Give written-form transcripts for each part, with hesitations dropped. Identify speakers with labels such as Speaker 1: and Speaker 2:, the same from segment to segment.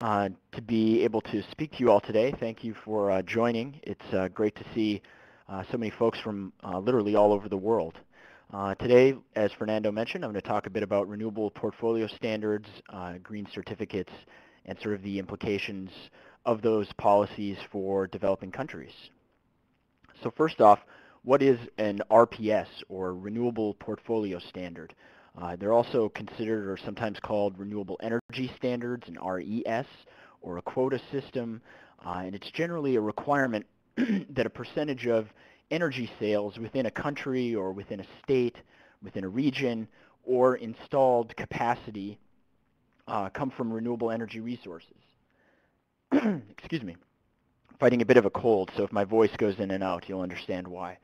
Speaker 1: to be able to speak to you all today. Thank you for joining. It's great to see so many folks from literally all over the world. Today, as Fernando mentioned, I'm going to talk a bit about renewable portfolio standards, green certificates, and sort of the implications of those policies for developing countries. So first off, what is an RPS, or Renewable Portfolio Standard? They're also considered or sometimes called Renewable Energy Standards, an RES, or a Quota System, and it's generally a requirement that a percentage of energy sales within a country or within a state, within a region, or installed capacity come from renewable energy resources. Excuse me. Fighting a bit of a cold, so if my voice goes in and out, you'll understand why.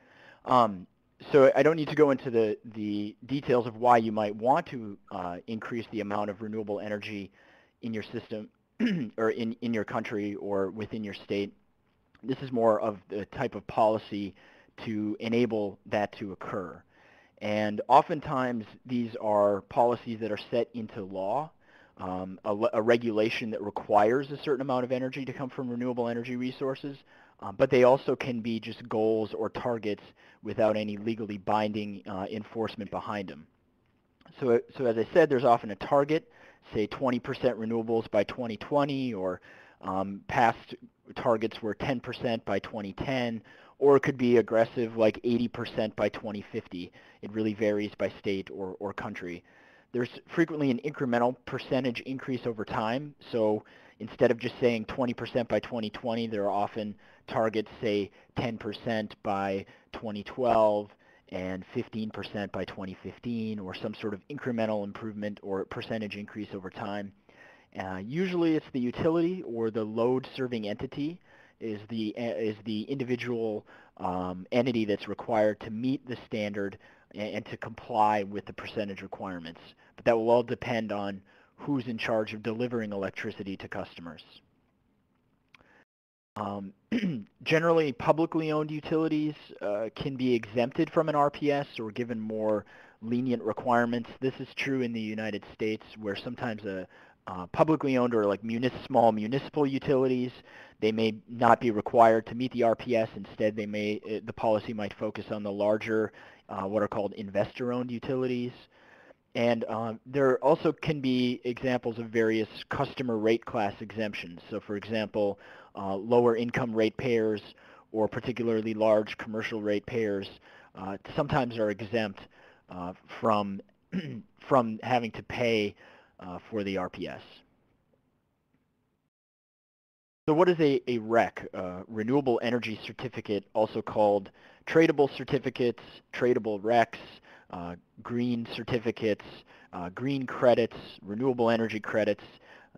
Speaker 1: So I don't need to go into the details of why you might want to increase the amount of renewable energy in your system or in your country or within your state. This is more of the type of policy to enable that to occur. And oftentimes these are policies that are set into law, a regulation that requires a certain amount of energy to come from renewable energy resources, but they also can be just goals or targets without any legally binding enforcement behind them. So as I said, there's often a target, say 20% renewables by 2020, or past targets were 10% by 2010, or it could be aggressive like 80% by 2050. It really varies by state or country. There's frequently an incremental percentage increase over time. So instead of just saying 20% by 2020, there are often targets, say 10% by 2012 and 15% by 2015, or some sort of incremental improvement or percentage increase over time. Usually it's the utility or the load-serving entity is the individual entity that's required to meet the standard and to comply with the percentage requirements. But that will all depend on who's in charge of delivering electricity to customers. Generally, publicly owned utilities can be exempted from an RPS or given more lenient requirements. This is true in the United States, where sometimes publicly owned or like small municipal utilities, they may not be required to meet the RPS. Instead, the policy might focus on the larger, what are called investor-owned utilities. And there also can be examples of various customer rate class exemptions. So for example, lower income ratepayers or particularly large commercial ratepayers sometimes are exempt from having to pay for the RPS. So what is a REC, Renewable Energy Certificate, also called tradable certificates, tradable RECs, green certificates, green credits, renewable energy credits?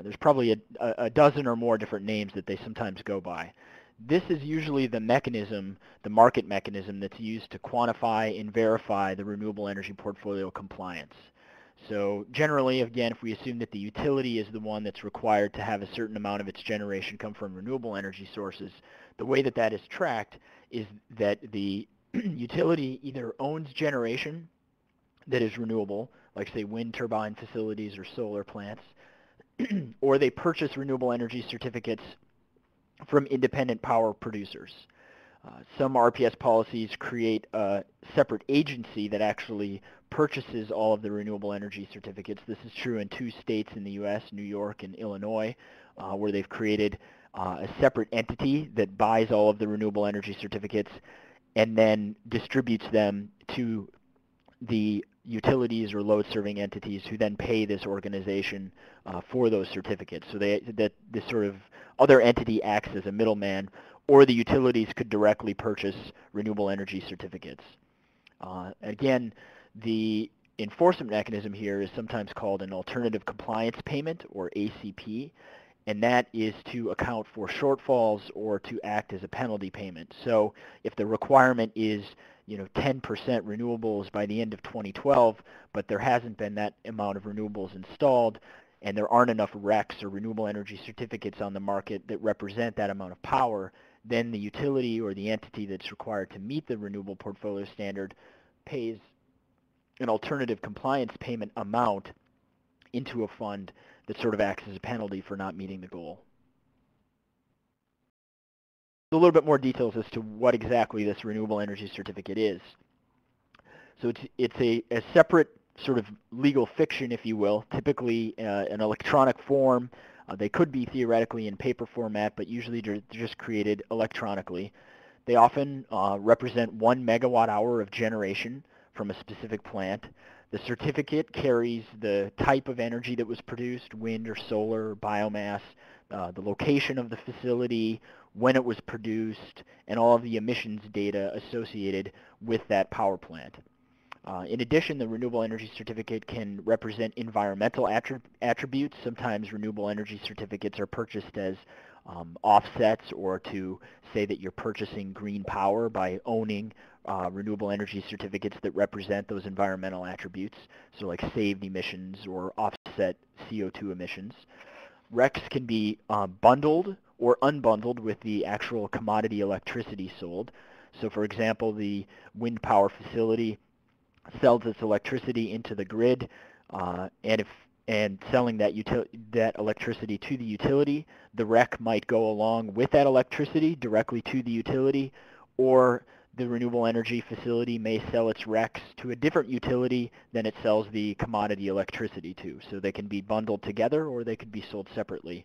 Speaker 1: There's probably a dozen or more different names that they sometimes go by. This is usually the mechanism, the market mechanism that's used to quantify and verify the renewable energy portfolio compliance. So generally, again, if we assume that the utility is the one that's required to have a certain amount of its generation come from renewable energy sources, the way that that is tracked is that the utility either owns generation that is renewable, like say wind turbine facilities or solar plants, or they purchase renewable energy certificates from independent power producers. Some RPS policies create a separate agency that actually purchases all of the renewable energy certificates. This is true in 2 states in the U.S., New York and Illinois, where they've created a separate entity that buys all of the renewable energy certificates and then distributes them to the utilities or load-serving entities who then pay this organization for those certificates. So that this sort of other entity acts as a middleman, or the utilities could directly purchase renewable energy certificates. Again, the enforcement mechanism here is sometimes called an alternative compliance payment, or ACP, and that is to account for shortfalls or to act as a penalty payment. So if the requirement is 10% renewables by the end of 2012, but there hasn't been that amount of renewables installed, and there aren't enough RECs or renewable energy certificates on the market that represent that amount of power, then the utility or the entity that's required to meet the renewable portfolio standard pays an alternative compliance payment amount into a fund that sort of acts as a penalty for not meeting the goal. A little bit more details as to what exactly this renewable energy certificate is. So it's a separate sort of legal fiction, if you will, typically an electronic form. They could be theoretically in paper format, but usually they're just created electronically. They often represent 1 megawatt hour of generation from a specific plant. The certificate carries the type of energy that was produced, wind or solar, or biomass, the location of the facility, when it was produced, and all of the emissions data associated with that power plant. In addition, the renewable energy certificate can represent environmental attributes. Sometimes renewable energy certificates are purchased as offsets, or to say that you're purchasing green power by owning renewable energy certificates that represent those environmental attributes, so like saved emissions or offset CO2 emissions. RECs can be bundled or unbundled with the actual commodity electricity sold. So for example, the wind power facility sells its electricity into the grid, and selling that electricity to the utility, the REC might go along with that electricity directly to the utility, or the renewable energy facility may sell its RECs to a different utility than it sells the commodity electricity to. So they can be bundled together, or they could be sold separately.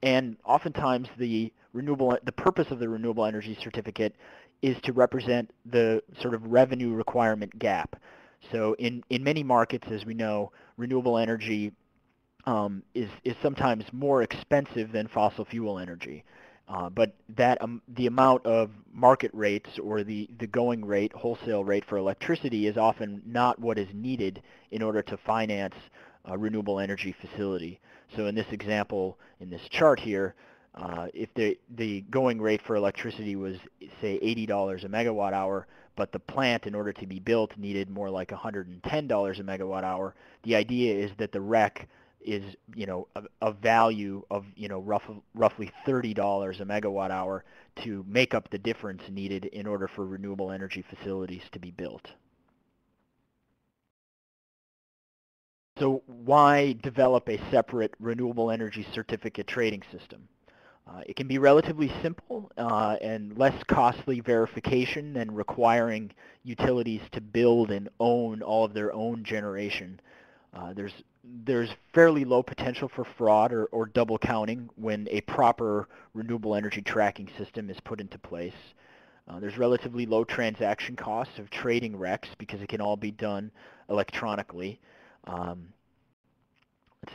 Speaker 1: And oftentimes the purpose of the renewable energy certificate is to represent the sort of revenue requirement gap. So in many markets, as we know, renewable energy is sometimes more expensive than fossil fuel energy. But the amount of market rates, or the going rate, wholesale rate for electricity, is often not what is needed in order to finance a renewable energy facility. So in this example, in this chart here, if the going rate for electricity was, say, $80 a megawatt hour, but the plant, in order to be built, needed more like $110 a megawatt hour, the idea is that the REC is, a value of, roughly $30 a megawatt hour to make up the difference needed in order for renewable energy facilities to be built. So why develop a separate renewable energy certificate trading system? It can be relatively simple and less costly verification than requiring utilities to build and own all of their own generation. There's fairly low potential for fraud or double counting when a proper renewable energy tracking system is put into place. There's relatively low transaction costs of trading RECs because it can all be done electronically. Let's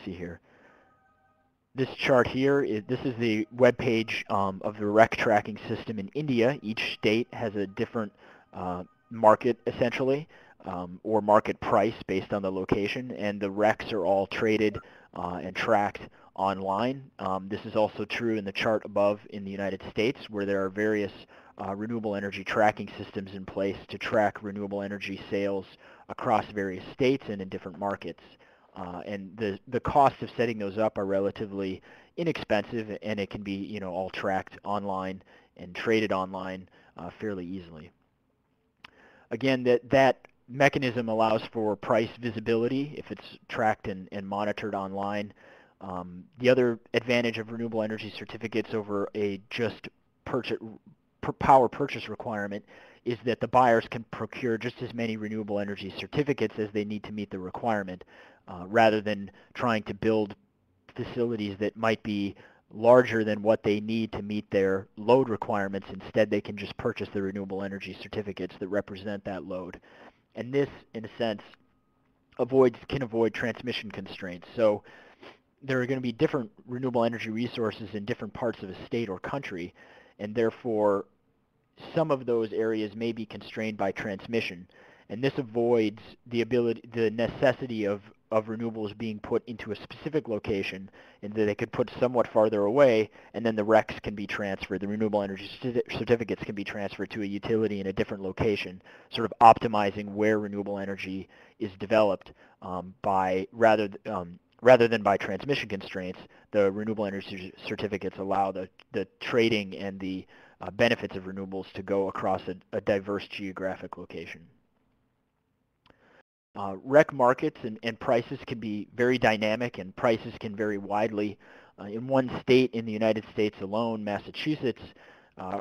Speaker 1: see here. This chart here, this is the web page of the REC tracking system in India. Each state has a different market, essentially, or market price based on the location, and the RECs are all traded and tracked online. This is also true in the chart above in the United States, where there are various renewable energy tracking systems in place to track renewable energy sales across various states and in different markets. And the costs of setting those up are relatively inexpensive, and it can be, all tracked online and traded online fairly easily. Again, that mechanism allows for price visibility if it's tracked and monitored online. The other advantage of renewable energy certificates over a just power purchase requirement is that the buyers can procure just as many renewable energy certificates as they need to meet the requirement, rather than trying to build facilities that might be larger than what they need to meet their load requirements. Instead, they can just purchase the renewable energy certificates that represent that load. And this, in a sense, can avoid transmission constraints. So there are going to be different renewable energy resources in different parts of a state or country, and therefore some of those areas may be constrained by transmission. And this avoids the necessity of renewables being put into a specific location, and that they could put somewhat farther away, and then the RECs can be transferred, the renewable energy certificates can be transferred to a utility in a different location, sort of optimizing where renewable energy is developed rather than by transmission constraints. The renewable energy certificates allow the trading and the benefits of renewables to go across a diverse geographic location. REC markets and prices can be very dynamic, and prices can vary widely. In one state in the United States alone, Massachusetts,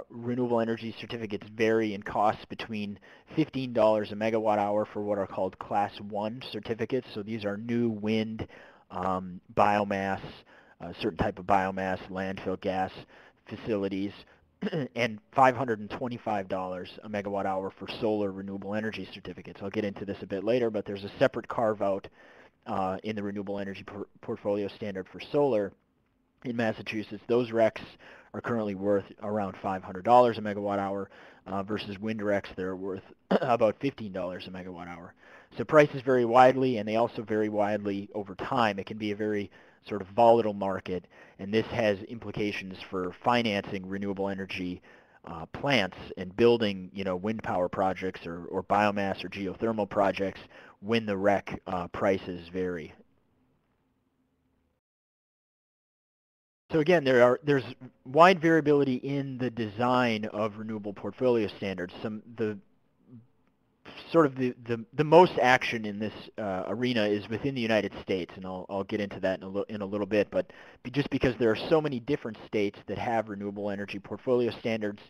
Speaker 1: renewable energy certificates vary in costs between $15 a megawatt hour for what are called Class 1 certificates. So these are new wind, biomass, certain type of biomass, landfill gas facilities, and $525 a megawatt hour for solar renewable energy certificates. I'll get into this a bit later, but there's a separate carve-out in the Renewable Energy Portfolio Standard for solar in Massachusetts. Those RECs are currently worth around $500 a megawatt hour versus wind RECs that are worth about $15 a megawatt hour. So prices vary widely, and they also vary widely over time. It can be a very sort of volatile market, and this has implications for financing renewable energy plants and building, wind power projects or biomass or geothermal projects when the REC prices vary. So again, there's wide variability in the design of renewable portfolio standards. The most action in this arena is within the United States, and I'll get into that in a little bit. But just because there are so many different states that have renewable energy portfolio standards,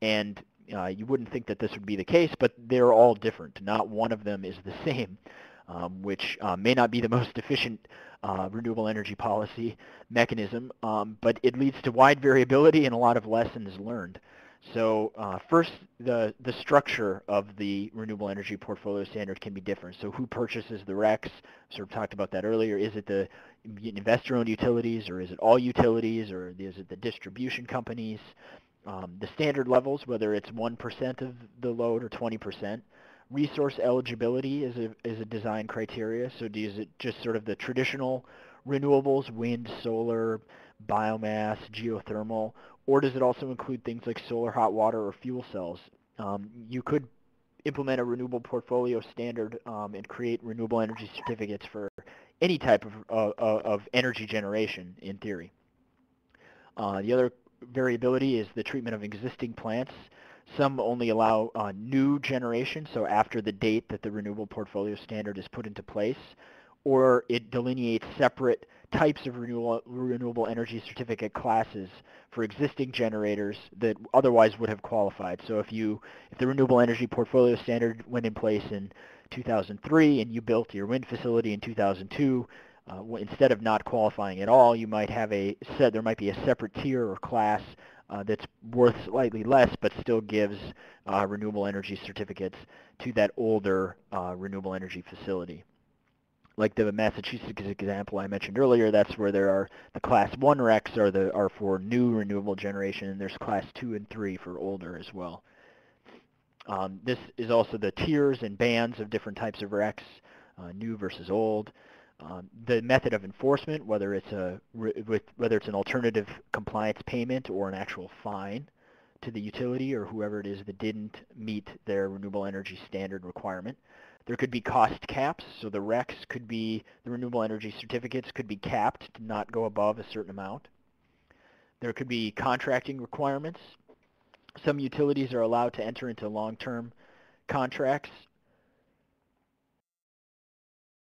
Speaker 1: and you wouldn't think that this would be the case, but they're all different. Not one of them is the same, which may not be the most efficient renewable energy policy mechanism, but it leads to wide variability and a lot of lessons learned. So first, the structure of the renewable energy portfolio standard can be different. So who purchases the RECs? Sort of talked about that earlier. Is it the investor-owned utilities, or is it all utilities, or is it the distribution companies? The standard levels, whether it's 1% of the load or 20%. Resource eligibility is a design criteria. So is it just sort of the traditional renewables, wind, solar, biomass, geothermal, or does it also include things like solar hot water or fuel cells? You could implement a renewable portfolio standard and create renewable energy certificates for any type of energy generation in theory. The other variability is the treatment of existing plants. Some only allow new generation, so after the date that the renewable portfolio standard is put into place, or it delineates separate types of renewable energy certificate classes for existing generators that otherwise would have qualified. So if the renewable energy portfolio standard went in place in 2003 and you built your wind facility in 2002, instead of not qualifying at all, you might have there might be a separate tier or class that's worth slightly less but still gives renewable energy certificates to that older renewable energy facility. Like the Massachusetts example I mentioned earlier, that's where there are the Class 1 RECs are for new renewable generation, and there's Class 2 and 3 for older as well. This is also the tiers and bands of different types of RECs, new versus old. The method of enforcement, whether it's an alternative compliance payment or an actual fine to the utility or whoever it is that didn't meet their renewable energy standard requirement. There could be cost caps, so the renewable energy certificates could be capped to not go above a certain amount. There could be contracting requirements. Some utilities are allowed to enter into long-term contracts.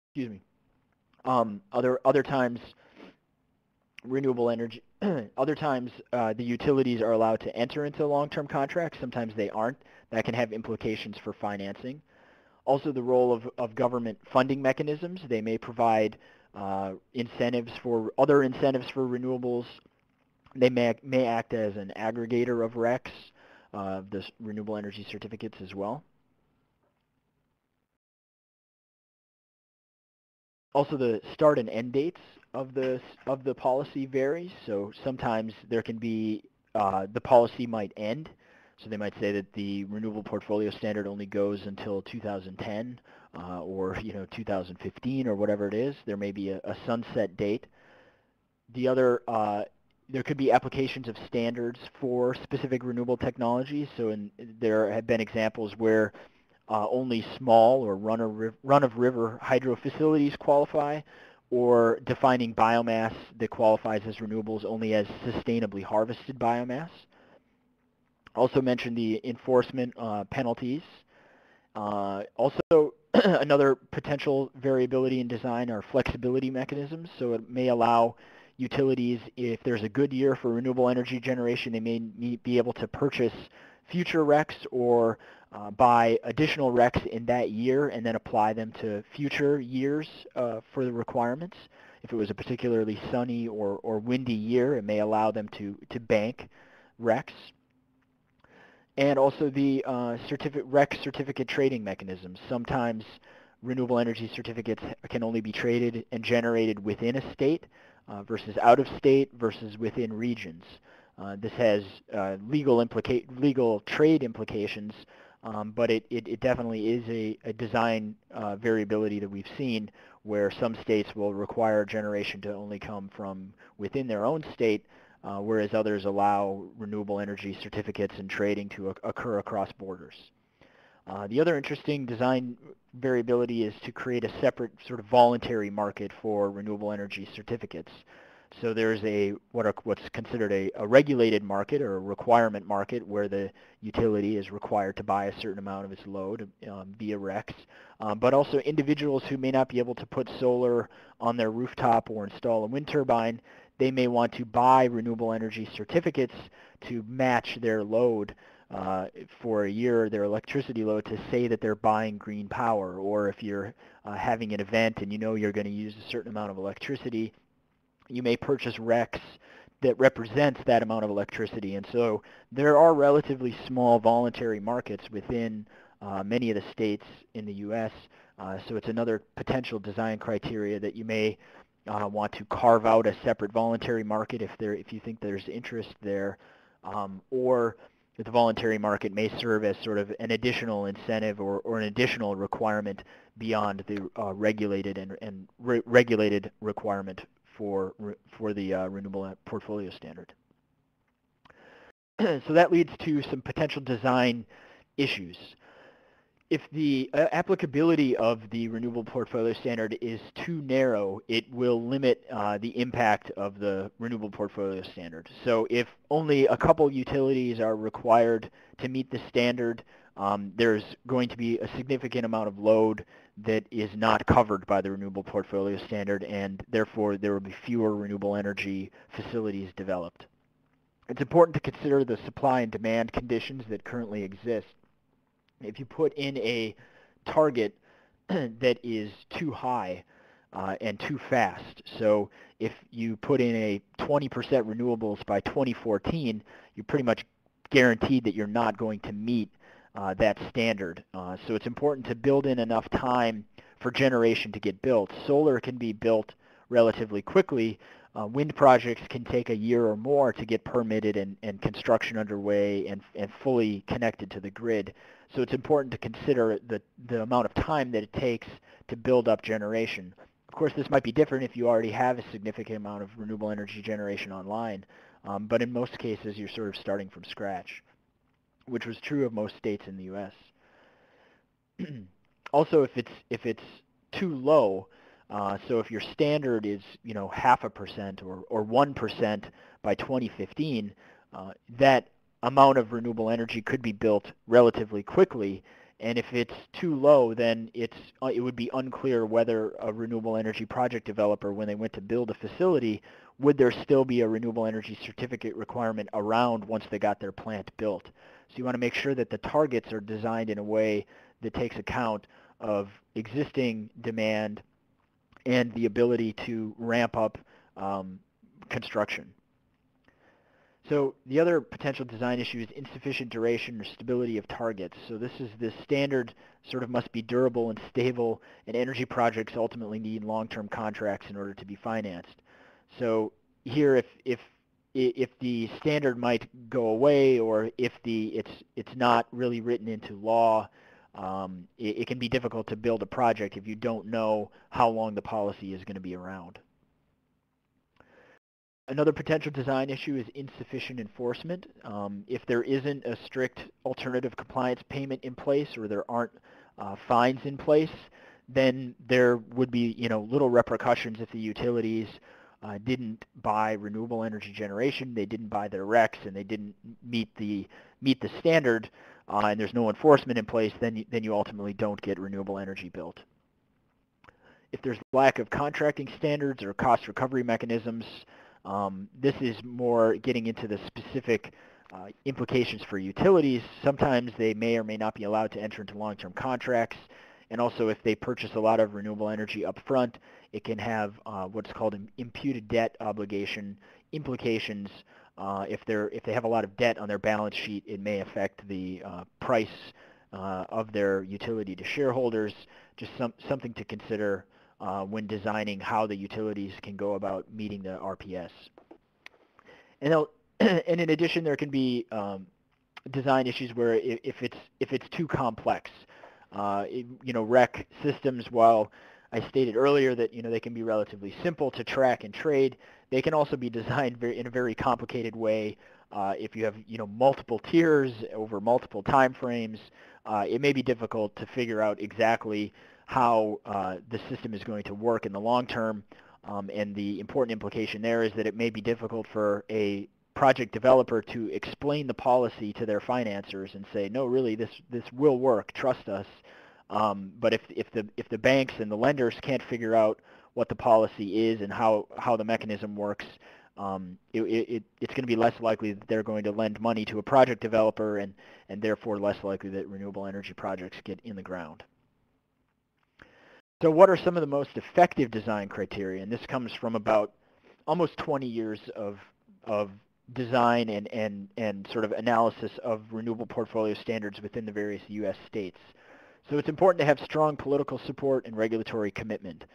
Speaker 1: Excuse me. Other times, the utilities are allowed to enter into long-term contracts. Sometimes they aren't. That can have implications for financing. Also, the role of government funding mechanisms. They may provide other incentives for renewables. They may act as an aggregator of RECs, the renewable energy certificates as well. Also, the start and end dates of the policy varies. So sometimes there can be the policy might end. So they might say that the renewable portfolio standard only goes until 2010 or 2015 or whatever it is. There may be a sunset date. There could be applications of standards for specific renewable technologies. So there have been examples where only small or run-of-river hydro facilities qualify, or defining biomass that qualifies as renewables only as sustainably harvested biomass. Also mentioned the enforcement penalties. Also, Another potential variability in design are flexibility mechanisms. So it may allow utilities, if there's a good year for renewable energy generation, they may be able to purchase future RECs or buy additional RECs in that year and then apply them to future years for the requirements. If it was a particularly sunny or windy year, it may allow them to bank RECs. And also the REC certificate trading mechanisms. Sometimes renewable energy certificates can only be traded and generated within a state versus out of state versus within regions. This has legal trade implications, but it definitely is a design variability that we've seen where some states will require generation to only come from within their own state, whereas others allow renewable energy certificates and trading to occur across borders. The other interesting design variability is to create a separate sort of voluntary market for renewable energy certificates. So there's what's considered a regulated market or a requirement market where the utility is required to buy a certain amount of its load via RECs, but also individuals who may not be able to put solar on their rooftop or install a wind turbine, they may want to buy renewable energy certificates to match their load for a year, their electricity load, to say that they're buying green power. Or if you're having an event and you know you're going to use a certain amount of electricity, you may purchase RECs that represents that amount of electricity. And so there are relatively small voluntary markets within many of the states in the U.S. So it's another potential design criteria that you may want to carve out a separate voluntary market if you think there's interest there, or that the voluntary market may serve as sort of an additional incentive or an additional requirement beyond the regulated requirement for the Renewable Portfolio Standard. So that leads to some potential design issues. If the applicability of the Renewable Portfolio Standard is too narrow, it will limit the impact of the Renewable Portfolio Standard. So if only a couple utilities are required to meet the standard, there's going to be a significant amount of load that is not covered by the Renewable Portfolio Standard, and therefore there will be fewer renewable energy facilities developed. It's important to consider the supply and demand conditions that currently exist. If you put in a target that is too high and too fast, so if you put in a 20% renewables by 2014, you're pretty much guaranteed that you're not going to meet that standard. So it's important to build in enough time for generation to get built. Solar can be built relatively quickly. Wind projects can take a year or more to get permitted and construction underway and fully connected to the grid. So it's important to consider the amount of time that it takes to build up generation. Of course, this might be different if you already have a significant amount of renewable energy generation online, but in most cases you're sort of starting from scratch, which was true of most states in the U.S. Also, if it's too low, so if your standard is 0.5% or 1% by 2015, that amount of renewable energy could be built relatively quickly. And if it's too low, then it would be unclear whether a renewable energy project developer, when they went to build a facility, would there still be a renewable energy certificate requirement around once they got their plant built. So you want to make sure that the targets are designed in a way that takes account of existing demand and the ability to ramp up construction. So the other potential design issue is insufficient duration or stability of targets. So this standard sort of must be durable and stable, and energy projects ultimately need long-term contracts in order to be financed. So here, if the standard might go away, or if it's not really written into law, it can be difficult to build a project if you don't know how long the policy is going to be around. Another potential design issue is insufficient enforcement. If there isn't a strict alternative compliance payment in place, or there aren't fines in place, then there would be little repercussions if the utilities didn't buy renewable energy generation, they didn't buy their RECs, and they didn't meet the standard, and there's no enforcement in place, then you ultimately don't get renewable energy built. If there's lack of contracting standards or cost recovery mechanisms, this is more getting into the specific implications for utilities. Sometimes they may or may not be allowed to enter into long-term contracts, and also if they purchase a lot of renewable energy up front, it can have what's called an imputed debt obligation implications. If they have a lot of debt on their balance sheet, it may affect the price of their utility to shareholders. Just something to consider when designing how the utilities can go about meeting the RPS. And in addition, there can be design issues where if it's too complex, REC systems, while I stated earlier that they can be relatively simple to track and trade, they can also be designed in a very complicated way. If you have multiple tiers over multiple time frames, it may be difficult to figure out exactly how the system is going to work in the long term. And the important implication there is that it may be difficult for a project developer to explain the policy to their financiers and say, no, really, this will work, trust us. But if the banks and the lenders can't figure out what the policy is and how the mechanism works, it's going to be less likely that they're going to lend money to a project developer, and therefore less likely that renewable energy projects get in the ground. So what are some of the most effective design criteria? And this comes from about almost 20 years of design and sort of analysis of renewable portfolio standards within the various U.S. states. So it's important to have strong political support and regulatory commitment,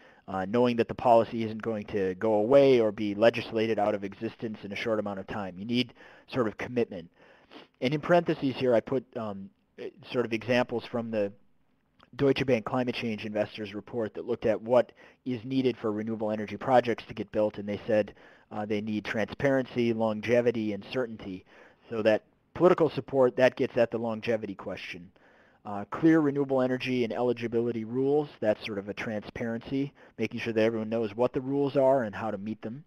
Speaker 1: knowing that the policy isn't going to go away or be legislated out of existence in a short amount of time. You need sort of commitment. And in parentheses here, I put sort of examples from the Deutsche Bank Climate Change Investors Report that looked at what is needed for renewable energy projects to get built, and they said they need transparency, longevity, and certainty. So that political support, that gets at the longevity question. Clear renewable energy and eligibility rules, that's sort of a transparency, making sure that everyone knows what the rules are and how to meet them.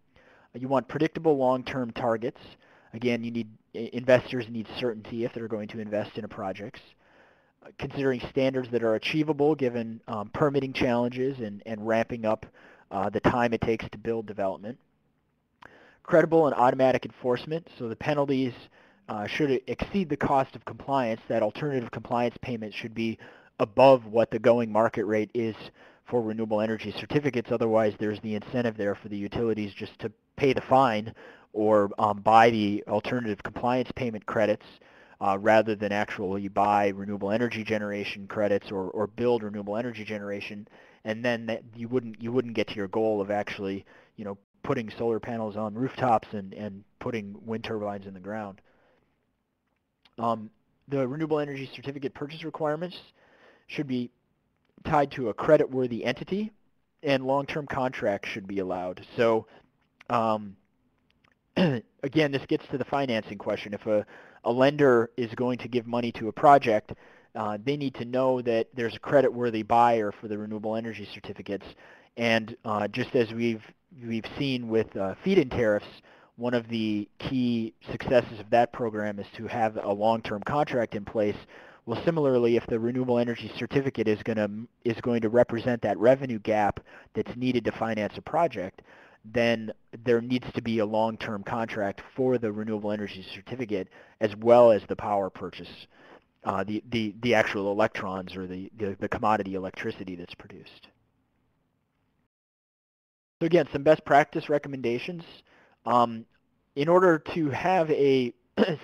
Speaker 1: You want predictable long-term targets. Again, investors need certainty if they're going to invest in projects. Considering standards that are achievable given permitting challenges and ramping up the time it takes to build development. Credible and automatic enforcement, so the penalties should exceed the cost of compliance. That alternative compliance payment should be above what the going market rate is for renewable energy certificates. Otherwise, there's the incentive there for the utilities just to pay the fine or buy the alternative compliance payment credits rather than actually buy renewable energy generation credits or build renewable energy generation, and then you wouldn't get to your goal of actually putting solar panels on rooftops and putting wind turbines in the ground. The renewable energy certificate purchase requirements should be tied to a credit-worthy entity, and long-term contracts should be allowed. So again, this gets to the financing question. If a lender is going to give money to a project, they need to know that there's a credit-worthy buyer for the renewable energy certificates. And just as we've seen with feed-in tariffs, one of the key successes of that program is to have a long-term contract in place. Well, similarly, if the renewable energy certificate is going to represent that revenue gap that's needed to finance a project, then there needs to be a long-term contract for the renewable energy certificate as well as the power purchase, the actual electrons or the commodity electricity that's produced. So again, some best practice recommendations. In order to have a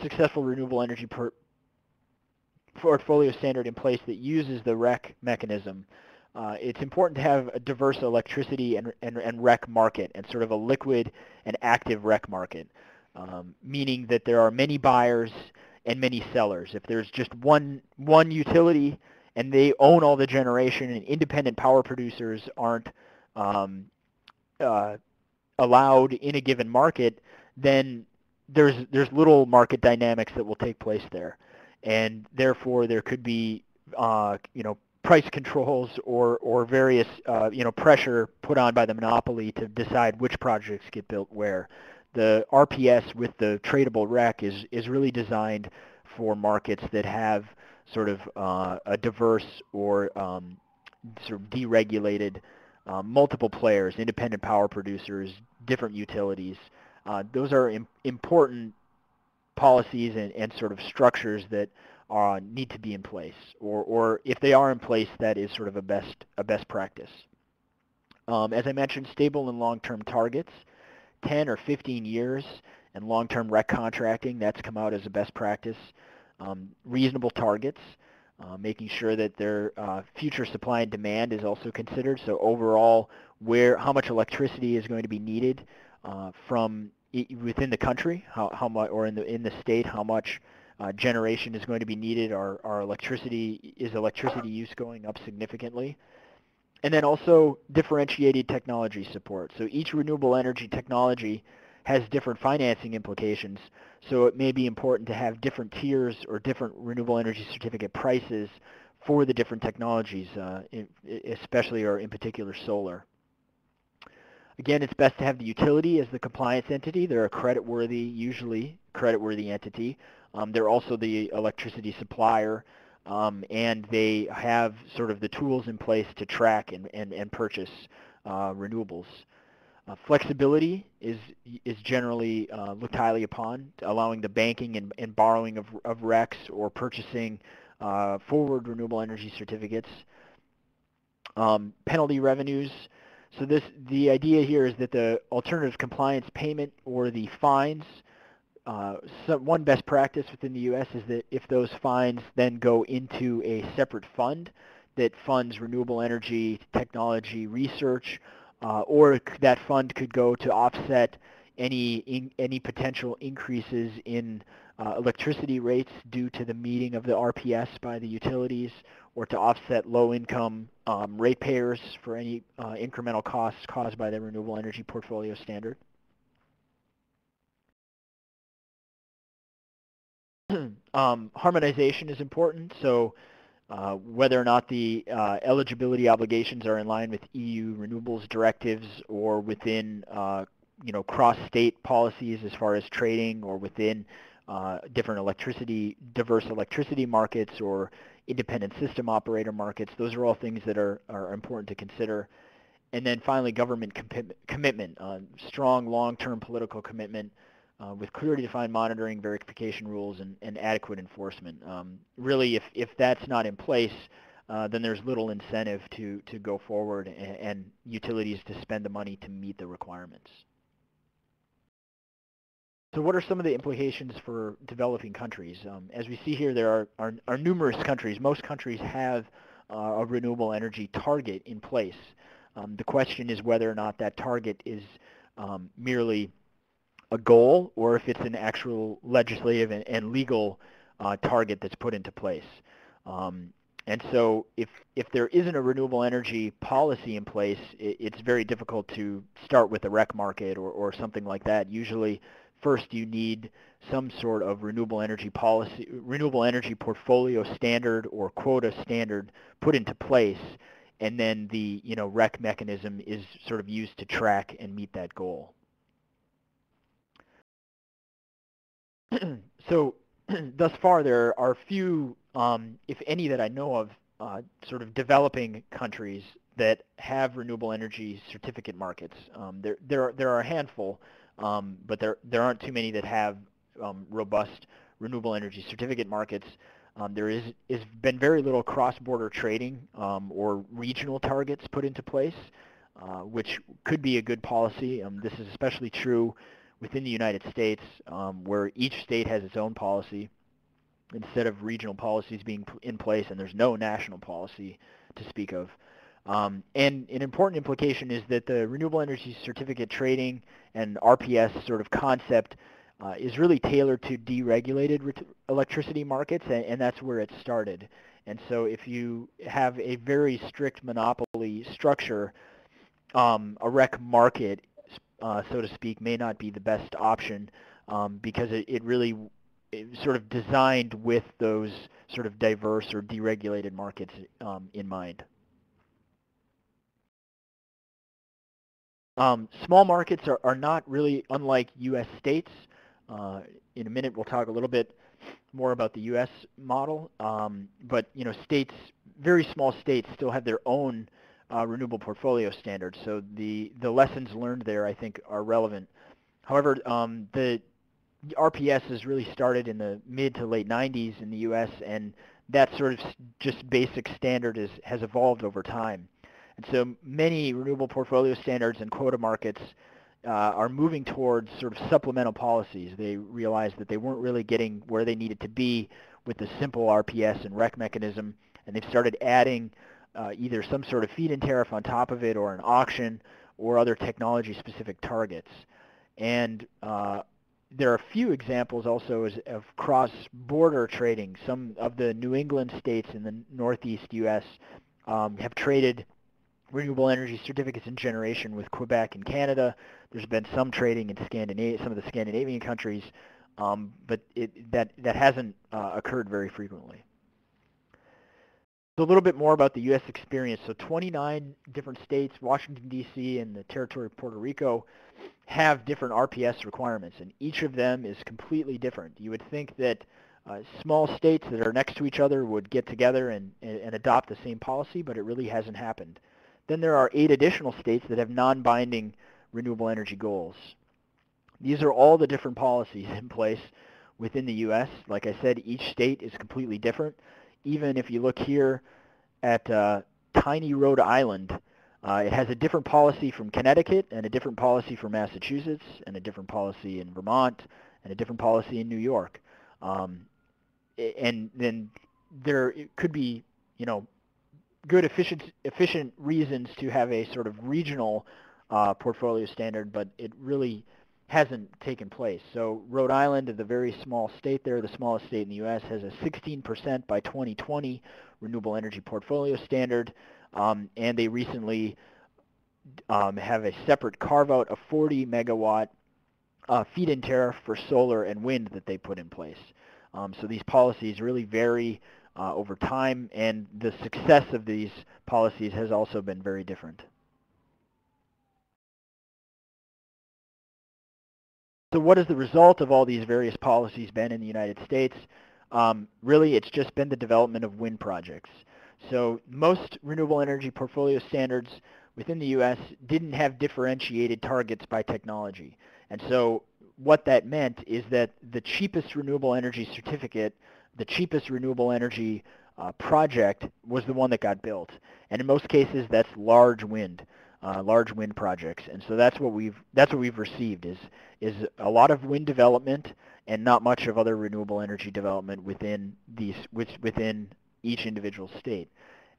Speaker 1: successful renewable energy portfolio standard in place that uses the REC mechanism, it's important to have a diverse electricity and REC market, and sort of a liquid and active REC market, meaning that there are many buyers and many sellers. If there's just one utility and they own all the generation and independent power producers aren't allowed in a given market, then there's little market dynamics that will take place there, and therefore there could be price controls or various pressure put on by the monopoly to decide which projects get built where. The RPS with the tradable REC is really designed for markets that have sort of a diverse or sort of deregulated multiple players, independent power producers, different utilities. Those are important policies and sort of structures that need to be in place, or if they are in place, that is sort of a best practice. As I mentioned, stable and long-term targets, 10 or 15 years, and long-term REC contracting, that's come out as a best practice. Reasonable targets, making sure that their future supply and demand is also considered. So overall, how much electricity is going to be needed from within the country, how much, or in the state, how much generation is going to be needed. Is electricity use going up significantly? And then also differentiated technology support. So each renewable energy technology has different financing implications. So it may be important to have different tiers or different renewable energy certificate prices for the different technologies, especially or in particular solar. Again, it's best to have the utility as the compliance entity. They're a usually creditworthy entity. They're also the electricity supplier, and they have sort of the tools in place to track and purchase renewables. Flexibility is generally looked highly upon, allowing the banking and borrowing of RECs or purchasing forward renewable energy certificates. Penalty revenues. So the idea here is that the alternative compliance payment or the fines, one best practice within the U.S. is that if those fines then go into a separate fund that funds renewable energy technology research, or that fund could go to offset any potential increases in electricity rates due to the meeting of the RPS by the utilities, or to offset low-income ratepayers for any incremental costs caused by the Renewable Energy Portfolio Standard. Harmonization is important, so whether or not the eligibility obligations are in line with EU renewables directives or within cross-state policies as far as trading, or within diverse electricity markets or independent system operator markets. Those are all things that are important to consider. And then finally, government commitment, strong long-term political commitment with clearly defined monitoring, verification rules, and adequate enforcement. Really, if that's not in place, then there's little incentive to go forward and utilities to spend the money to meet the requirements. So what are some of the implications for developing countries? As we see here, there are numerous countries. Most countries have a renewable energy target in place. The question is whether or not that target is merely a goal, or if it's an actual legislative and legal target that's put into place. And so if there isn't a renewable energy policy in place, it's very difficult to start with a REC market or something like that. Usually, first you need some sort of renewable energy policy, renewable energy portfolio standard or quota standard put into place, and then the REC mechanism is sort of used to track and meet that goal. So thus far, there are few, if any, that I know of, sort of developing countries that have renewable energy certificate markets. There are a handful, but there aren't too many that have robust renewable energy certificate markets. There is been very little cross-border trading or regional targets put into place, which could be a good policy. This is especially true within the United States, where each state has its own policy instead of regional policies being in place, and there's no national policy to speak of. And an important implication is that the renewable energy certificate trading and RPS sort of concept is really tailored to deregulated electricity markets, and that's where it started. And so if you have a very strict monopoly structure, a REC market, so to speak, may not be the best option, because it really sort of designed with those sort of diverse or deregulated markets in mind. Small markets are not really unlike U.S. states. In a minute, we'll talk a little bit more about the U.S. model, but states, very small states, still have their own renewable portfolio standards. So the lessons learned there, I think, are relevant. However, the RPS has really started in the mid to late 90s in the U.S., and that sort of just basic standard has evolved over time. And so many renewable portfolio standards and quota markets are moving towards sort of supplemental policies. They realized that they weren't really getting where they needed to be with the simple RPS and REC mechanism, and they've started adding either some sort of feed-in tariff on top of it or an auction or other technology-specific targets. And there are a few examples also of cross-border trading. Some of the New England states in the Northeast U.S. Have traded renewable energy certificates in generation with Quebec and Canada. There's been some trading in some of the Scandinavian countries, but that hasn't occurred very frequently. So a little bit more about the U.S. experience. So 29 different states, Washington, D.C., and the Territory of Puerto Rico have different RPS requirements, and each of them is completely different. You would think that small states that are next to each other would get together and adopt the same policy, but it really hasn't happened. Then there are 8 additional states that have non-binding renewable energy goals. These are all the different policies in place within the U.S. Like I said, each state is completely different. Even if you look here at tiny Rhode Island, it has a different policy from Connecticut and a different policy from Massachusetts and a different policy in Vermont and a different policy in New York. And then there could be, good efficient reasons to have a sort of regional portfolio standard, but it really hasn't taken place. So Rhode Island, the very small state there, the smallest state in the U.S., has a 16% by 2020 renewable energy portfolio standard, and they recently have a separate carve-out of 40 megawatt feed-in tariff for solar and wind that they put in place. So these policies really vary over time, and the success of these policies has also been very different. So what has the result of all these various policies been in the United States? Really, it's just been the development of wind projects. So most renewable energy portfolio standards within the U.S. didn't have differentiated targets by technology. And so what that meant is that the cheapest renewable energy certificate, the cheapest renewable energy project was the one that got built. And in most cases, that's large wind projects. And so that's what we've received is a lot of wind development and not much of other renewable energy development within each individual state.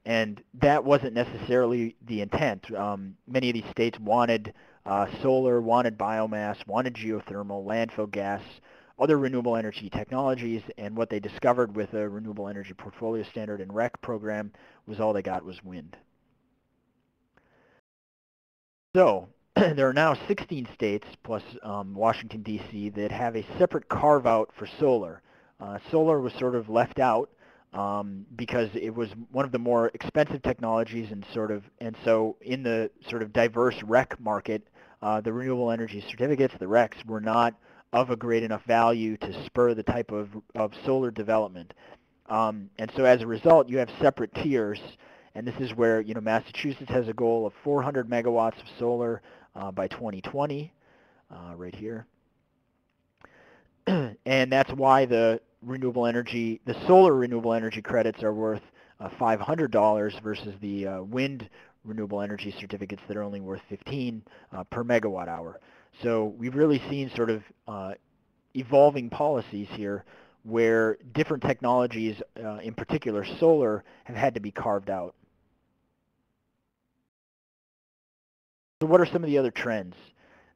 Speaker 1: And that wasn't necessarily the intent. Many of these states wanted solar, wanted biomass, wanted geothermal, landfill gas, other renewable energy technologies, and what they discovered with a renewable energy portfolio standard and REC program was all they got was wind. So there are now 16 states plus Washington, D.C. that have a separate carve-out for solar. Solar was sort of left out because it was one of the more expensive technologies, and so in the sort of diverse REC market, the renewable energy certificates, the RECs, were not of a great enough value to spur the type of solar development. And so as a result, you have separate tiers, and this is where Massachusetts has a goal of 400 megawatts of solar by 2020, right here. And that's why the solar renewable energy credits are worth $500 versus the wind renewable energy certificates that are only worth $15 per megawatt hour. So we've really seen sort of evolving policies here where different technologies, in particular solar, have had to be carved out. So what are some of the other trends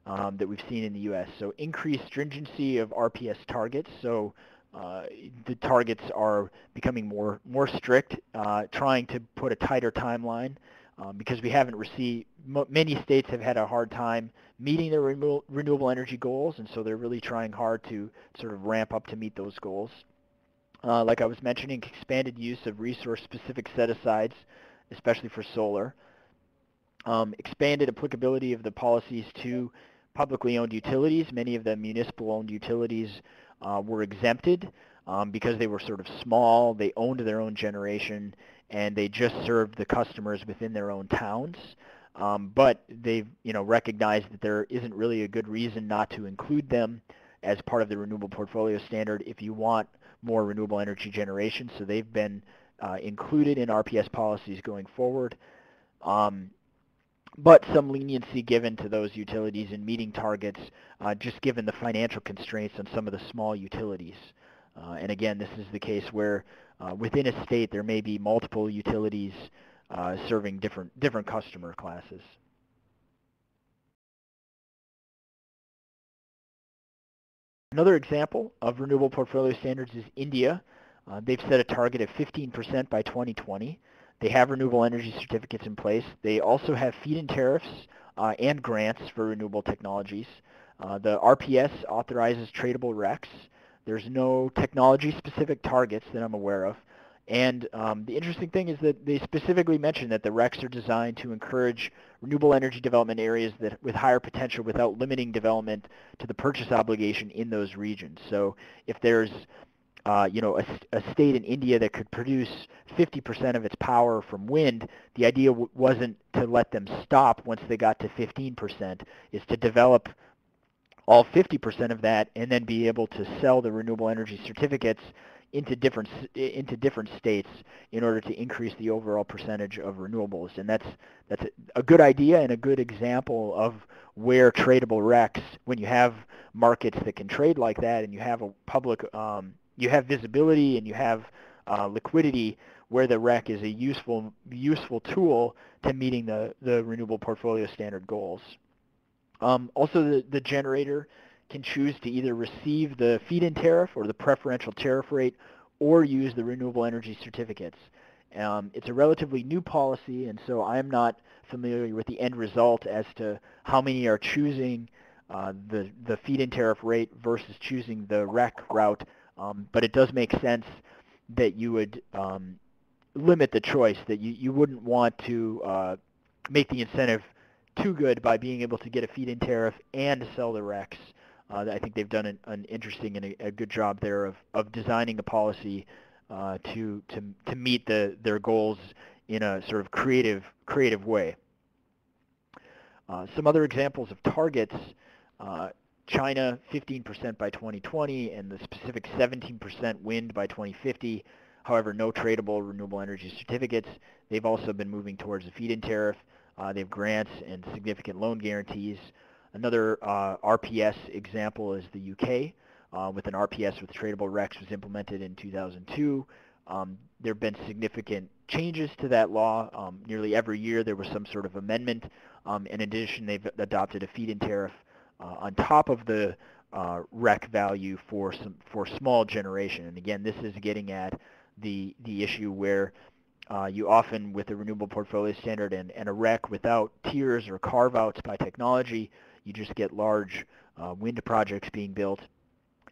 Speaker 1: that we've seen in the U.S.? So increased stringency of RPS targets. So the targets are becoming more strict, trying to put a tighter timeline. because we haven't received, many states have had a hard time meeting their renewable energy goals, and so they're really trying hard to sort of ramp up to meet those goals. Like I was mentioning, expanded use of resource-specific set-asides, especially for solar. Expanded applicability of the policies to publicly owned utilities. Many of the municipal-owned utilities were exempted because they were sort of small, they owned their own generation, and they just served the customers within their own towns. But they've recognized that there isn't really a good reason not to include them as part of the Renewable Portfolio Standard if you want more renewable energy generation. So they've been included in RPS policies going forward. But some leniency given to those utilities in meeting targets, just given the financial constraints on some of the small utilities. And again, this is the case where within a state there may be multiple utilities serving different customer classes. Another example of renewable portfolio standards is India. They've set a target of 15% by 2020. They have renewable energy certificates in place. They also have feed-in tariffs and grants for renewable technologies. The RPS authorizes tradable RECs. There's no technology-specific targets that I'm aware of. And the interesting thing is that they specifically mention that the RECs are designed to encourage renewable energy development areas that with higher potential without limiting development to the purchase obligation in those regions. So if there's a state in India that could produce 50% of its power from wind, the idea wasn't to let them stop once they got to 15%, is to develop all 50% of that and then be able to sell the renewable energy certificates into different states in order to increase the overall percentage of renewables. And that's a good idea and a good example of where tradable RECs, when you have markets that can trade like that and you have a public you have visibility and you have liquidity, where the REC is a useful tool to meeting the Renewable Portfolio Standard goals. Also, the generator can choose to either receive the feed-in tariff or the preferential tariff rate or use the renewable energy certificates. It's a relatively new policy, and so I'm not familiar with the end result as to how many are choosing the feed-in tariff rate versus choosing the REC route. But it does make sense that you would limit the choice, that you wouldn't want to make the incentive too good by being able to get a feed-in tariff and sell the RECs. I think they've done an interesting and a good job there of designing a policy to meet their goals in a sort of creative way. Some other examples of targets. China, 15% by 2020, and the specific 17% wind by 2050. However, no tradable renewable energy certificates. They've also been moving towards a feed-in tariff. They have grants and significant loan guarantees. Another RPS example is the UK, with an RPS with tradable RECs was implemented in 2002. There have been significant changes to that law. Nearly every year there was some sort of amendment. In addition, they've adopted a feed-in tariff on top of the REC value for small generation. And again, this is getting at the issue where you often, with the Renewable Portfolio Standard and a REC without tiers or carve-outs by technology, you just get large wind projects being built.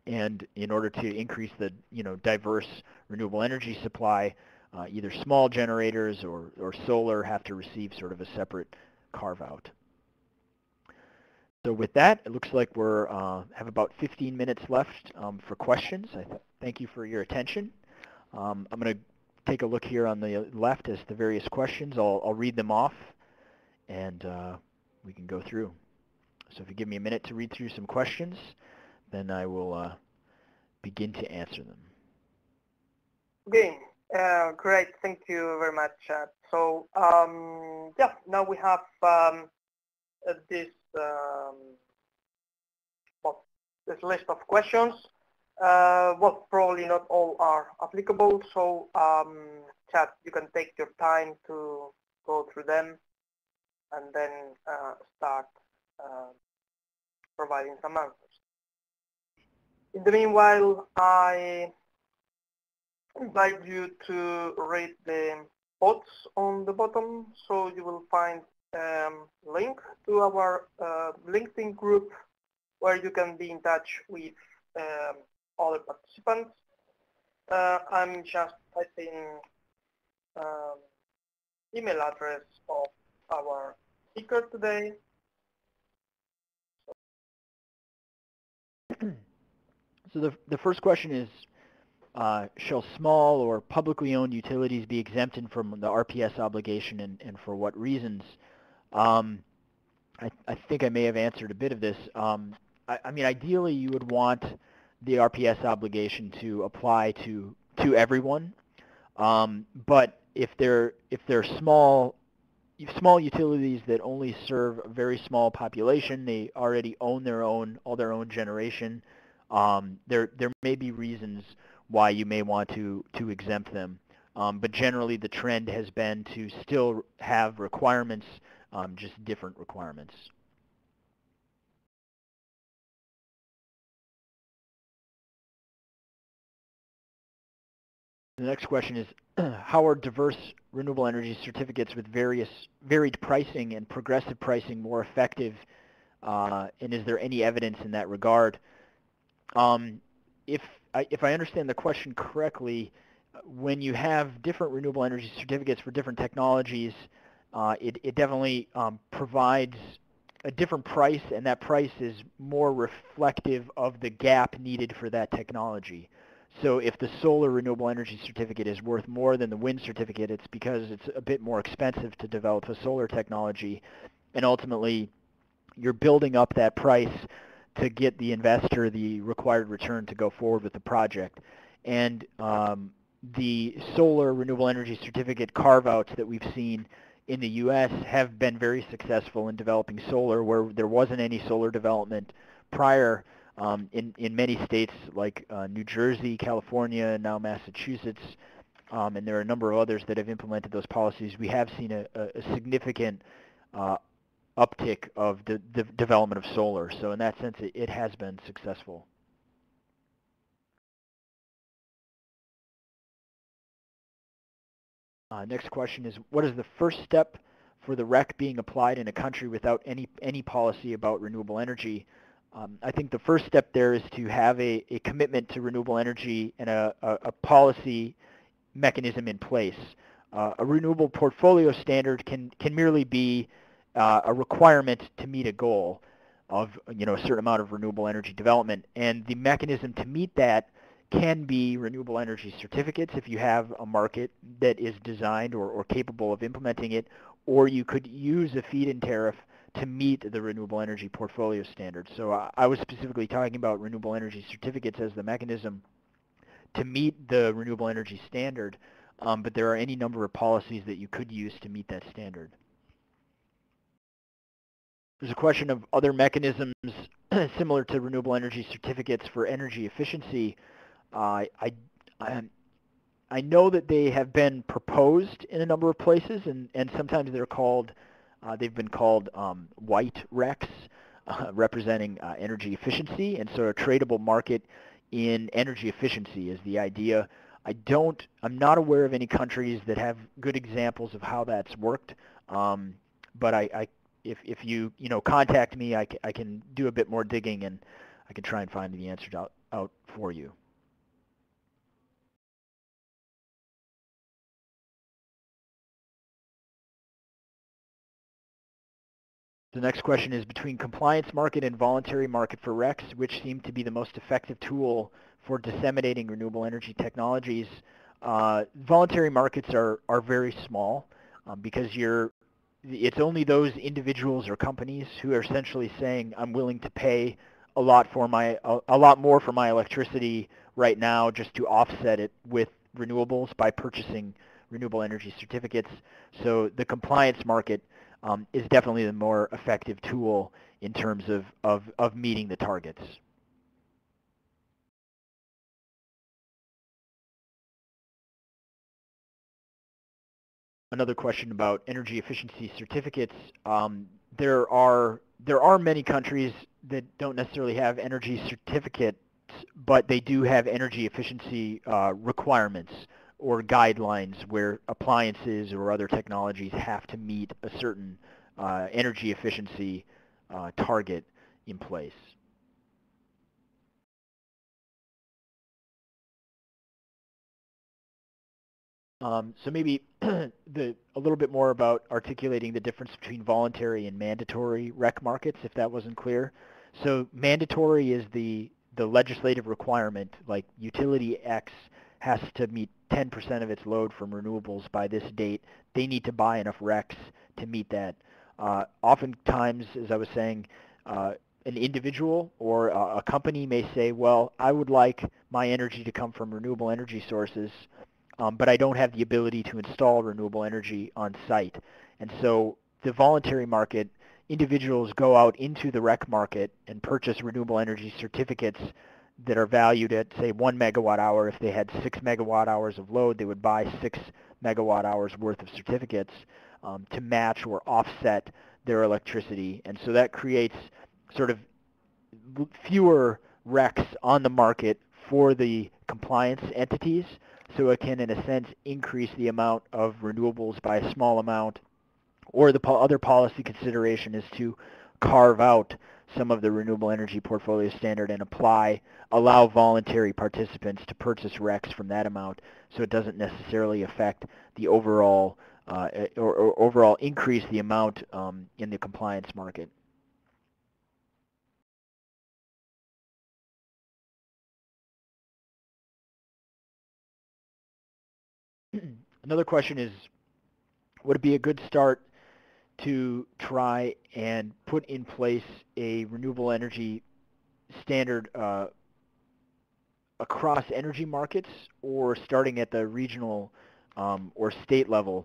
Speaker 1: And in order to increase the diverse renewable energy supply, either small generators or solar have to receive sort of a separate carve-out. So with that, it looks like we're have about 15 minutes left for questions. I thank you for your attention. I'm going to take a look here on the left as the various questions. I'll read them off, and we can go through. So if you give me a minute to read through some questions, then I will begin to answer them.
Speaker 2: Okay, great. Thank you very much, Chad. So yeah, now we have this this list of questions. Well, probably not all are applicable, so Chad, you can take your time to go through them and then start providing some answers. In the meanwhile, I invite you to read the bots on the bottom, so you will find link to our LinkedIn group where you can be in touch with other participants. I'm just typing email address of our speaker today.
Speaker 1: So the first question is, shall small or publicly owned utilities be exempted from the RPS obligation, and for what reasons? I think I may have answered a bit of this. I mean, ideally, you would want the RPS obligation to apply to everyone. But if they're small utilities that only serve a very small population, they already own all their own generation. There may be reasons why you may want to exempt them. But generally, the trend has been to still have requirements, just different requirements. The next question is, how are diverse renewable energy certificates with varied pricing and progressive pricing more effective, and is there any evidence in that regard? If I understand the question correctly, when you have different renewable energy certificates for different technologies, it definitely provides a different price, and that price is more reflective of the gap needed for that technology. So if the solar renewable energy certificate is worth more than the wind certificate, it's because it's a bit more expensive to develop a solar technology, and ultimately you're building up that price to get the investor the required return to go forward with the project. And the solar renewable energy certificate carve-outs that we've seen in the U.S. have been very successful in developing solar where there wasn't any solar development prior. In many states like New Jersey, California, and now Massachusetts, and there are a number of others that have implemented those policies, we have seen a significant uptick of the development of solar. So in that sense, it has been successful. Next question is, what is the first step for the REC being applied in a country without any policy about renewable energy? I think the first step there is to have a commitment to renewable energy and a policy mechanism in place. A renewable portfolio standard can merely be a requirement to meet a goal of a certain amount of renewable energy development, and the mechanism to meet that can be renewable energy certificates if you have a market that is designed or capable of implementing it, or you could use a feed-in tariff to meet the renewable energy portfolio standard. So I was specifically talking about renewable energy certificates as the mechanism to meet the renewable energy standard, but there are any number of policies that you could use to meet that standard. There's a question of other mechanisms similar to renewable energy certificates for energy efficiency. I know that they have been proposed in a number of places, and sometimes they've been called white RECs, representing energy efficiency, and so a tradable market in energy efficiency is the idea. I'm not aware of any countries that have good examples of how that's worked, but if you contact me, I can do a bit more digging, and I can try and find the answer out for you. The next question is, between compliance market and voluntary market for RECs, which seem to be the most effective tool for disseminating renewable energy technologies? Voluntary markets are very small because it's only those individuals or companies who are essentially saying, I'm willing to pay a lot more for my electricity right now just to offset it with renewables by purchasing renewable energy certificates. So the compliance market is definitely the more effective tool in terms of meeting the targets. Another question about energy efficiency certificates. There are many countries that don't necessarily have energy certificates, but they do have energy efficiency requirements or guidelines where appliances or other technologies have to meet a certain energy efficiency target in place. So maybe a little bit more about articulating the difference between voluntary and mandatory REC markets, if that wasn't clear. So mandatory is the legislative requirement, like utility X has to meet 10% of its load from renewables by this date. They need to buy enough RECs to meet that. Oftentimes, as I was saying, an individual or a company may say, well, I would like my energy to come from renewable energy sources, but I don't have the ability to install renewable energy on site. And so the voluntary market, individuals go out into the REC market and purchase renewable energy certificates that are valued at, say, 1 megawatt hour. If they had 6 megawatt hours of load, they would buy 6 megawatt hours worth of certificates to match or offset their electricity. And so that creates sort of fewer RECs on the market for the compliance entities. So it can, in a sense, increase the amount of renewables by a small amount. Or the other policy consideration is to carve out some of the renewable energy portfolio standard and allow voluntary participants to purchase RECs from that amount, so it doesn't necessarily affect the overall or overall increase the amount in the compliance market. Another question is, would it be a good start to try and put in place a renewable energy standard across energy markets, or starting at the regional or state level?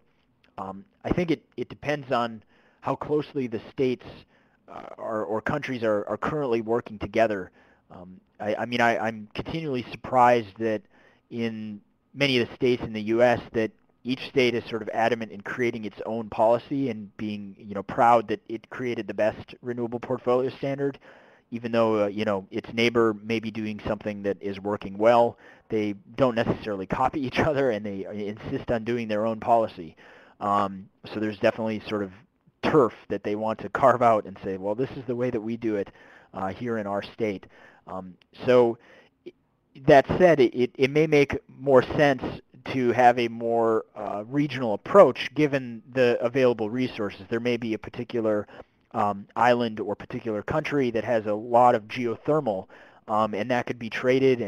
Speaker 1: I think it depends on how closely the states or countries are currently working together. I'm continually surprised that in many of the states in the U.S. that each state is sort of adamant in creating its own policy and being, proud that it created the best renewable portfolio standard, even though, its neighbor may be doing something that is working well. They don't necessarily copy each other, and they insist on doing their own policy. So there's definitely sort of turf that they want to carve out and say, well, this is the way that we do it here in our state. So that said, it may make more sense to have a more regional approach given the available resources. There may be a particular island or particular country that has a lot of geothermal, and that could be traded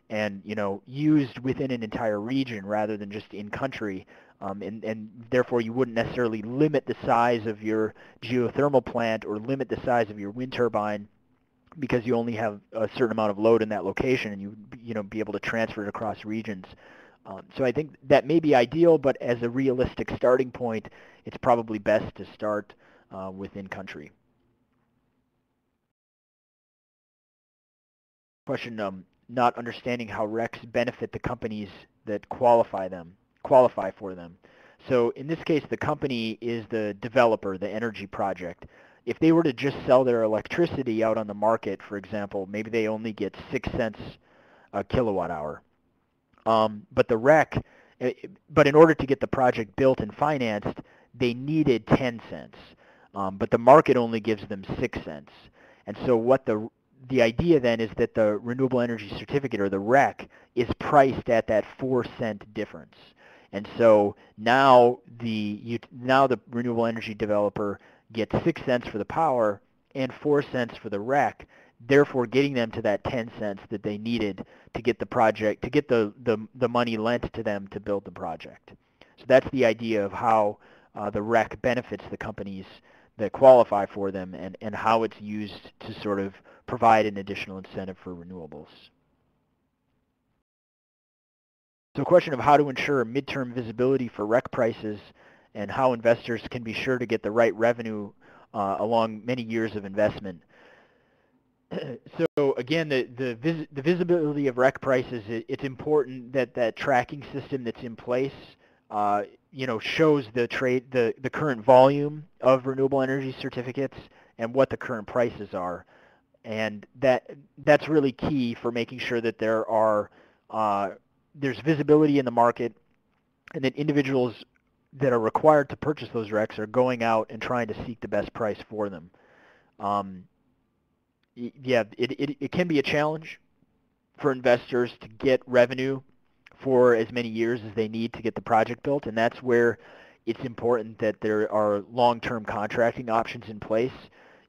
Speaker 1: and used within an entire region rather than just in country. And therefore you wouldn't necessarily limit the size of your geothermal plant or limit the size of your wind turbine because you only have a certain amount of load in that location, and you be able to transfer it across regions. So I think that may be ideal, but as a realistic starting point, it's probably best to start within country. Question, not understanding how RECs benefit the companies that qualify for them. So in this case, the company is the developer, the energy project. If they were to just sell their electricity out on the market, for example, maybe they only get 6 cents a kilowatt hour. But the REC, but in order to get the project built and financed, they needed 10 cents. But the market only gives them 6 cents. And so what the idea then is that the renewable energy certificate, or the REC, is priced at that 4-cent difference. And so now the renewable energy developer gets 6 cents for the power and 4 cents for the REC, therefore getting them to that 10 cents that they needed to get the project, to get the money lent to them to build the project. So that's the idea of how the REC benefits the companies that qualify for them, and how it's used to sort of provide an additional incentive for renewables. So a question of how to ensure midterm visibility for REC prices and how investors can be sure to get the right revenue along many years of investment. So again, the visibility of REC prices, it's important that that tracking system that's in place shows the current volume of renewable energy certificates and what the current prices are. And that's really key for making sure that there's visibility in the market, and then individuals that are required to purchase those RECs are going out and trying to seek the best price for them. Yeah, it can be a challenge for investors to get revenue for as many years as they need to get the project built, and that's where it's important that there are long-term contracting options in place,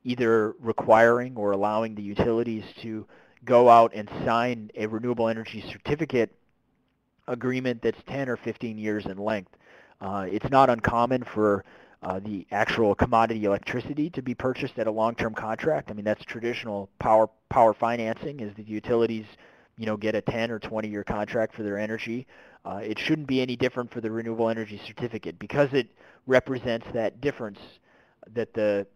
Speaker 1: either requiring or allowing the utilities to go out and sign a renewable energy certificate agreement that's 10 or 15 years in length. It's not uncommon for the actual commodity electricity to be purchased at a long-term contract. I mean, that's traditional power financing, is the utilities, get a 10 or 20-year contract for their energy. It shouldn't be any different for the renewable energy certificate, because it represents that difference that the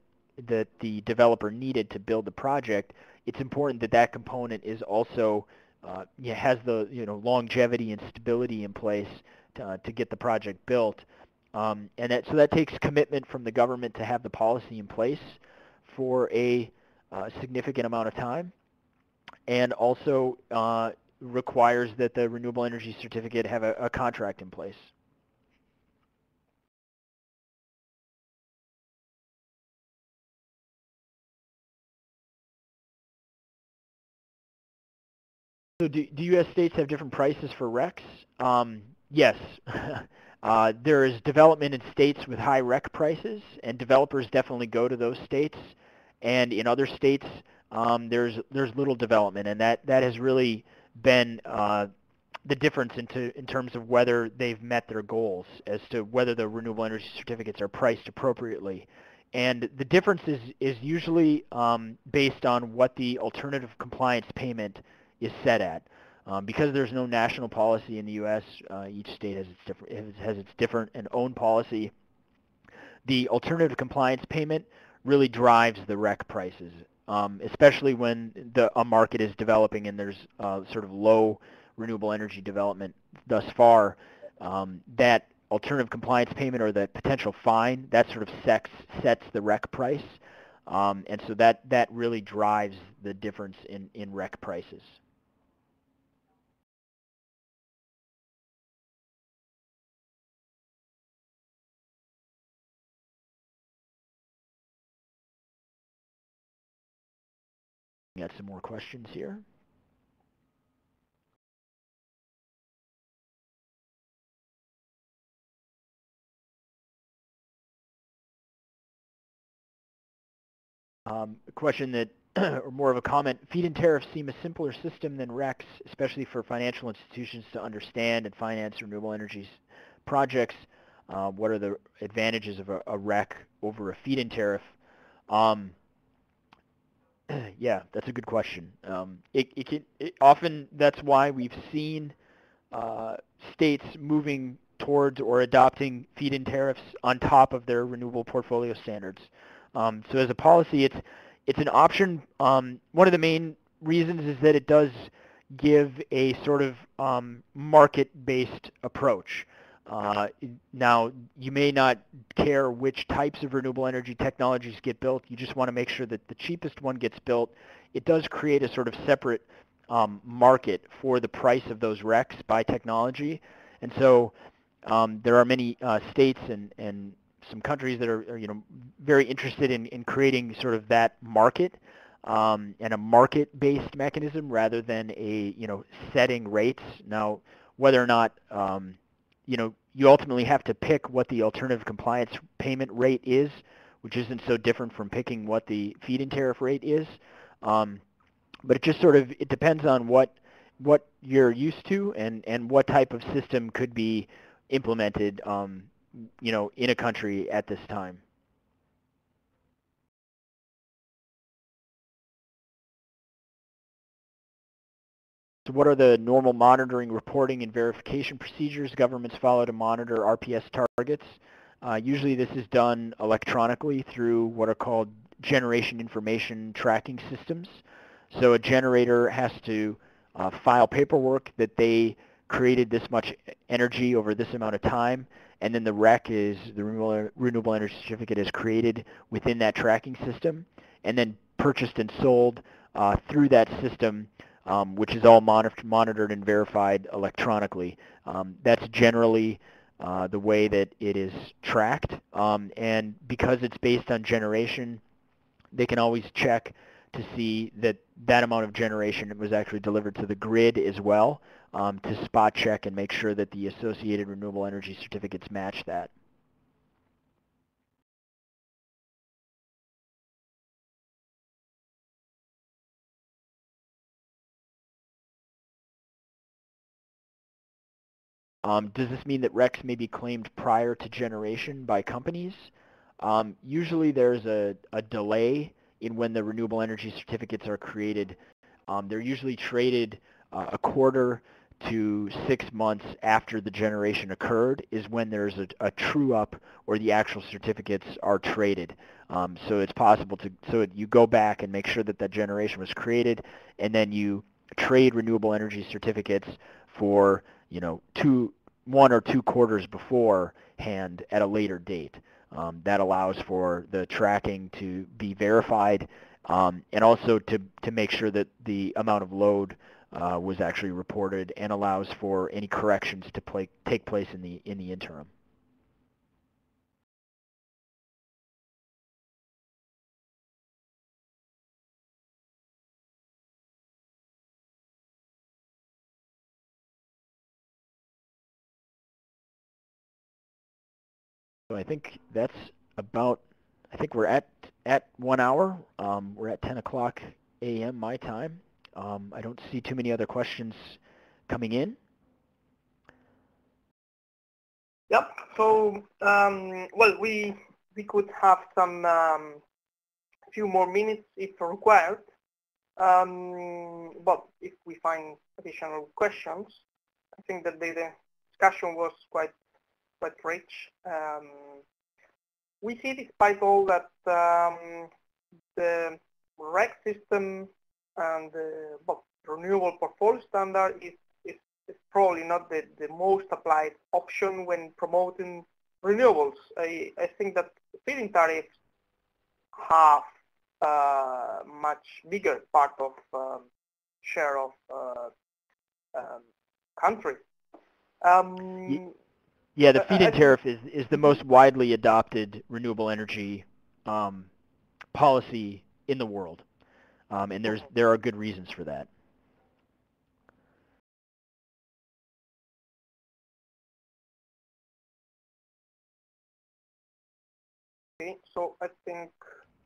Speaker 1: developer needed to build the project. It's important that that component is also has the longevity and stability in place to get the project built. So that takes commitment from the government to have the policy in place for a significant amount of time, and also requires that the renewable energy certificate have a contract in place. So do U.S. states have different prices for RECs? Yes. There is development in states with high REC prices, and developers definitely go to those states. And in other states, there's little development, and that has really been the difference in terms of whether they've met their goals, as to whether the renewable energy certificates are priced appropriately. And the difference is usually based on what the alternative compliance payment is set at. Because there's no national policy in the U.S., each state has its different and own policy. The alternative compliance payment really drives the REC prices, especially when a market is developing and there's sort of low renewable energy development thus far. That alternative compliance payment, or the potential fine, that sort of sets the REC price, and so that really drives the difference in REC prices. Got some more questions here. A question that, or more of a comment, feed-in tariffs seem a simpler system than RECs, especially for financial institutions to understand and finance renewable energy projects. What are the advantages of a REC over a feed-in tariff? Yeah, that's a good question. Often that's why we've seen states moving towards or adopting feed-in tariffs on top of their renewable portfolio standards. So as a policy, it's an option. One of the main reasons is that it does give a sort of market-based approach. Now, you may not care which types of renewable energy technologies get built. You just want to make sure that the cheapest one gets built. It does create a sort of separate market for the price of those RECs by technology. And so there are many states and some countries that are very interested in creating sort of that market and a market-based mechanism rather than a setting rates. Now, whether or not you ultimately have to pick what the alternative compliance payment rate is, which isn't so different from picking what the feed-in tariff rate is. But it just sort of, it depends on what you're used to and what type of system could be implemented in a country at this time. So what are the normal monitoring, reporting, and verification procedures governments follow to monitor RPS targets? Usually this is done electronically through what are called generation information tracking systems. So a generator has to file paperwork that they created this much energy over this amount of time, and then the REC is, the renewable energy certificate, is created within that tracking system and then purchased and sold through that system, which is all monitored and verified electronically. That's generally the way that it is tracked. And because it's based on generation, they can always check to see that that amount of generation was actually delivered to the grid as well, to spot check and make sure that the associated renewable energy certificates match that. Does this mean that RECs may be claimed prior to generation by companies? Usually there's a delay in when the renewable energy certificates are created. They're usually traded a quarter to 6 months after the generation occurred is when there's a true up or the actual certificates are traded. So it's possible to, you go back and make sure that that generation was created, and then you trade renewable energy certificates for, 1 or 2 quarters beforehand at a later date. That allows for the tracking to be verified, and also to make sure that the amount of load was actually reported, and allows for any corrections to take place in the interim. So I think that's about, I think we're at 1 hour. We're at 10 o'clock a.m. my time. I don't see too many other questions coming in.
Speaker 2: Yep. So, well, we could have some few more minutes if required. But if we find additional questions, I think that the discussion was quite rich. We see, despite all that, the REC system and the renewable portfolio standard is probably not the most applied option when promoting renewables. I think that feed-in tariffs have much bigger part of share of country.
Speaker 1: Yeah, the feed-in tariff is the most widely adopted renewable energy policy in the world, and there are good reasons for that.
Speaker 2: Okay, so I think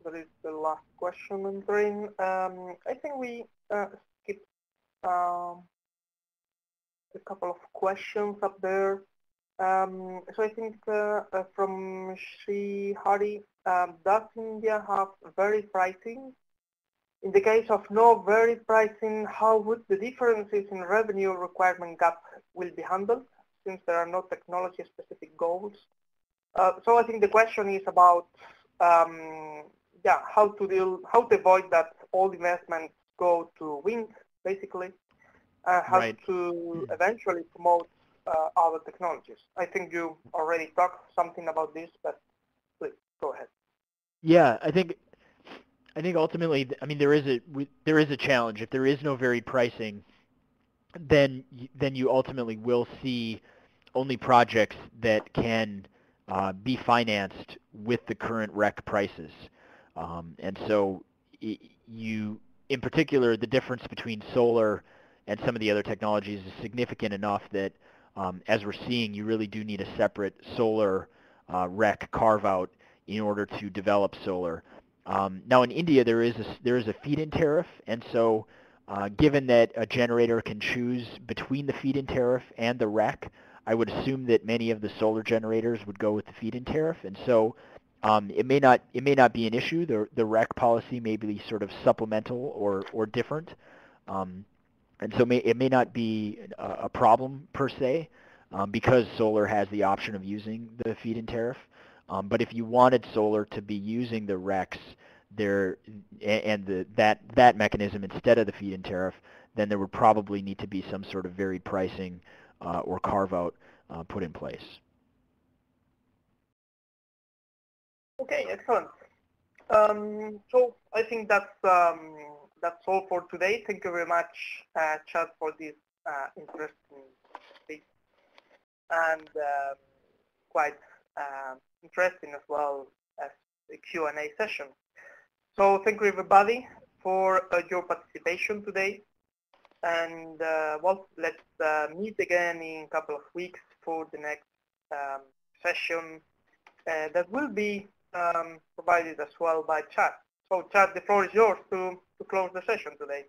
Speaker 2: that is the last question entering. I think we skipped a couple of questions up there. So I think from Sri Hari, does India have very pricing? In the case of no very pricing, how would the differences in revenue requirement gap will be handled, since there are no technology-specific goals? So I think the question is about how to avoid that all investments go to wind, basically, how
Speaker 1: Right.
Speaker 2: to eventually promote other technologies. I think you already talked something about this, but please go ahead.
Speaker 1: Yeah, I think ultimately, I mean, there is a challenge. If there is no varied pricing, then you ultimately will see only projects that can be financed with the current REC prices. And so in particular, the difference between solar and some of the other technologies is significant enough that, as we're seeing, you really do need a separate solar REC carve-out in order to develop solar. Now in India, there is a feed-in tariff, and so given that a generator can choose between the feed-in tariff and the REC, I would assume that many of the solar generators would go with the feed-in tariff, and so it may not be an issue. The REC policy may be sort of supplemental or different, and so it may not be a problem per se, because solar has the option of using the feed-in tariff. But if you wanted solar to be using the RECs and that mechanism instead of the feed-in tariff, then there would probably need to be some sort of varied pricing or carve-out put in place.
Speaker 2: Okay, excellent. So I think that's all for today. Thank you very much, Chad, for this interesting speech. And quite interesting as well as a Q&A session. So thank you everybody for your participation today. And well, let's meet again in a couple of weeks for the next session that will be provided as well by Chad. So Chad, the floor is yours to close the session today.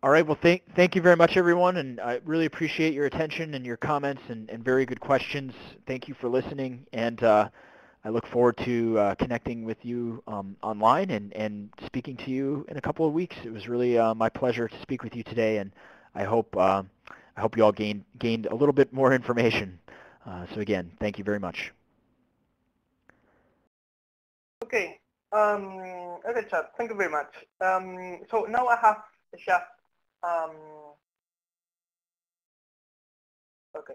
Speaker 1: All right, well, thank you very much, everyone, and I really appreciate your attention and your comments and very good questions. Thank you for listening, and I look forward to connecting with you online and speaking to you in a couple of weeks. It was really my pleasure to speak with you today, and I hope you all gained a little bit more information. So again, thank you very much.
Speaker 2: Okay. Okay, Chad. Thank you very much. So now I have just okay.